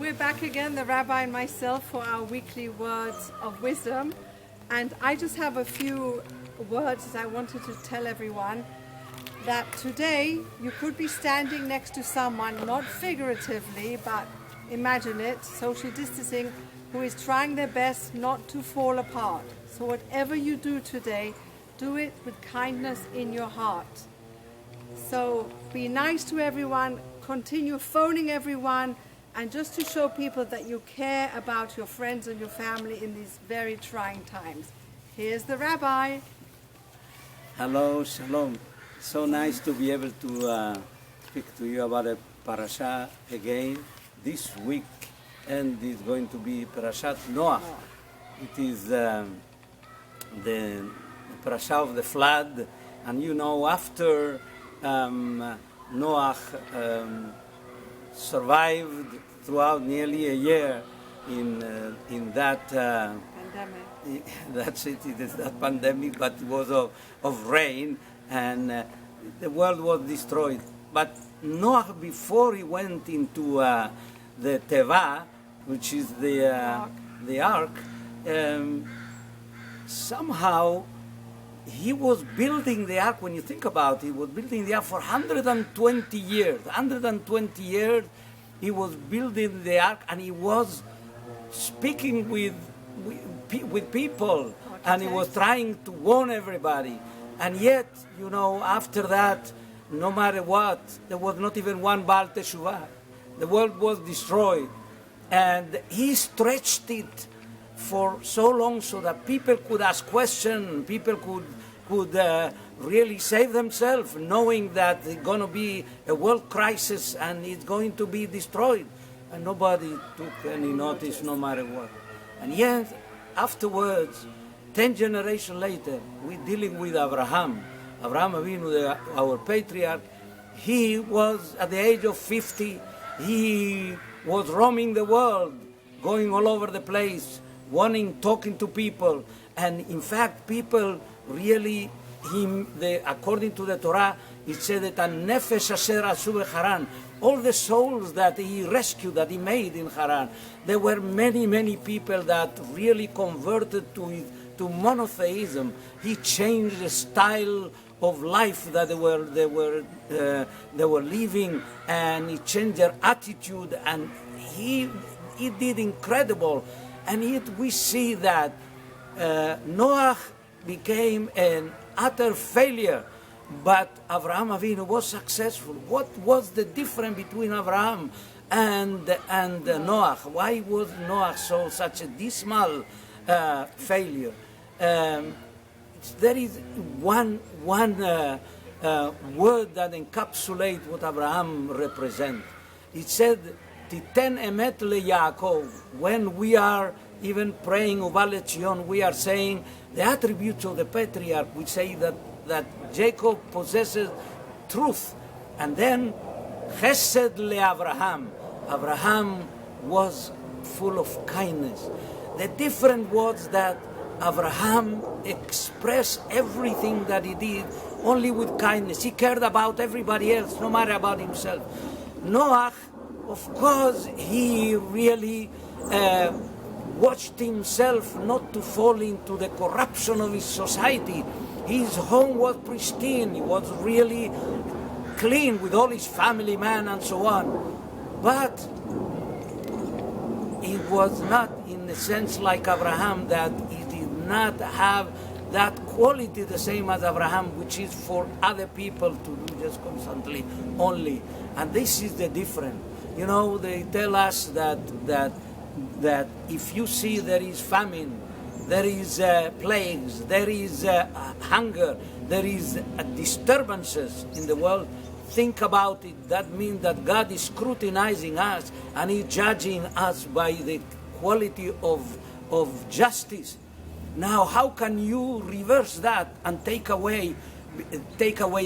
We're back again, the Rabbi and myself, for our weekly words of wisdom. And I just have a few words that I wanted to tell everyone. That today you could be standing next to someone, not figuratively, but imagine it, social distancing, who is trying their best not to fall apart. So whatever you do today, do it with kindness in your heart. So be nice to everyone, continue phoning everyone, and just to show people that you care about your friends and your family in these very trying times. Here's the Rabbi. Hello, shalom. So nice to be able to speak to you about a parasha again this week, and it's going to be Parashat Noach. It is the parasha of the flood, and you know, after Noach survived throughout nearly a year in that Pandemic. That's it. It is that pandemic, but it was of rain, and the world was destroyed. But Noah, before he went into the Teva, which is the ark, somehow he was building the ark. When you think about it, he was building the ark for 120 years. 120 years he was building the ark, and he was speaking with people, and he was trying to warn everybody. And yet, you know, after that, no matter what, there was not even one Baal Teshuvah. The world was destroyed. And he stretched it for so long so that people could ask questions, people could really save themselves, knowing that it's going to be a world crisis and it's going to be destroyed. And nobody took any notice, no matter what. And yet, afterwards, 10 generations later, we're dealing with Avraham. Avraham Avinu, our patriarch. He was at the age of 50. He was roaming the world, going all over the place, talking to people. And in fact, people really, according to the Torah, it said that "Nefesh asher asu b'Haran," all the souls that he rescued, that he made in Haran. There were many, many people that really converted to monotheism. He changed the style of life that they were living, and he changed their attitude, and he did incredible. And yet we see that Noah became an utter failure, but Avraham Avinu was successful. What was the difference between Avraham and Noah? Why was Noah such a dismal failure? There is one word that encapsulates what Abraham represents. It said, "Titen emet leYaakov." When we are even praying Uva Lezion, we are saying the attributes of the patriarch. We say that Jacob possesses truth, and then Chesed leAvraham. Abraham was full of kindness. The difference was that Avraham expressed everything that he did only with kindness. He cared about everybody else, no matter about himself. Noah, of course, he really watched himself not to fall into the corruption of his society. His home was pristine. He was really clean with all his family man and so on. But it was not in the sense like Abraham, that he did not have that quality the same as Abraham, which is for other people to do just constantly only. And this is the difference. You know, they tell us that if you see there is famine, there is plagues, there is hunger, there is disturbances in the world, think about it. That means that God is scrutinizing us and He's judging us by the quality of justice. Now, how can you reverse that and take away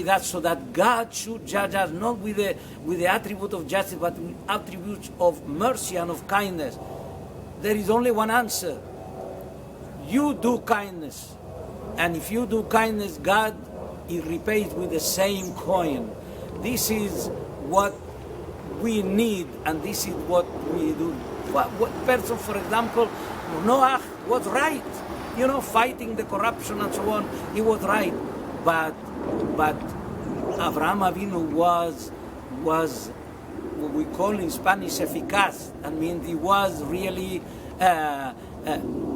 that, so that God should judge us not with the attribute of justice, but with attributes of mercy and of kindness? There is only one answer. You do kindness, and if you do kindness, God, He repays with the same coin. This is what we need, and this is what we do. What person, for example, Noah was right, fighting the corruption and so on. He was right, but Avraham Avinu was what we call in Spanish eficaz. I mean, he was really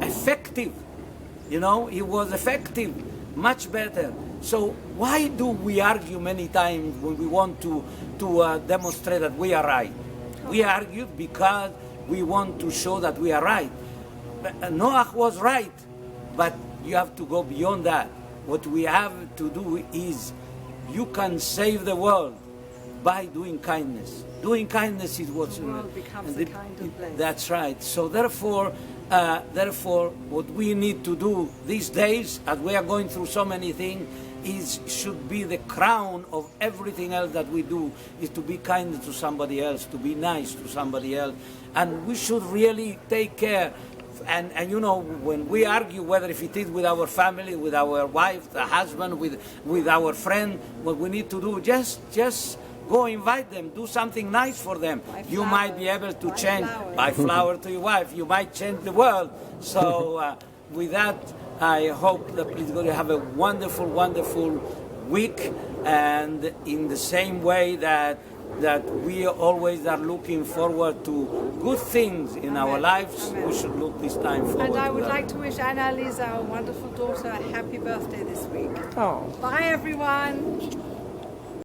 effective. He was effective, much better. So why do we argue many times when we want to demonstrate that we are right? We argue because we want to show that we are right. Noah was right, but you have to go beyond that. What we have to do is, you can save the world by doing kindness. Doing kindness is what's... The world becomes a kinder place. That's right. So therefore, what we need to do these days, as we are going through so many things, should be the crown of everything else that we do, is to be kind to somebody else, to be nice to somebody else. And we should really take care. And when we argue, whether if it is with our family, with our wife, the husband, with our friend, what we need to do, just go invite them, do something nice for them. You might be able to change, buy flower to your wife, you might change the world. So with that, I hope that please God, you have a wonderful, wonderful week, and in the same way that we always are looking forward to good things in our lives, Amen. We should look this time forward. And I would to that. like to wish Anna Lisa, our wonderful daughter, a happy birthday this week. Oh. Bye, everyone.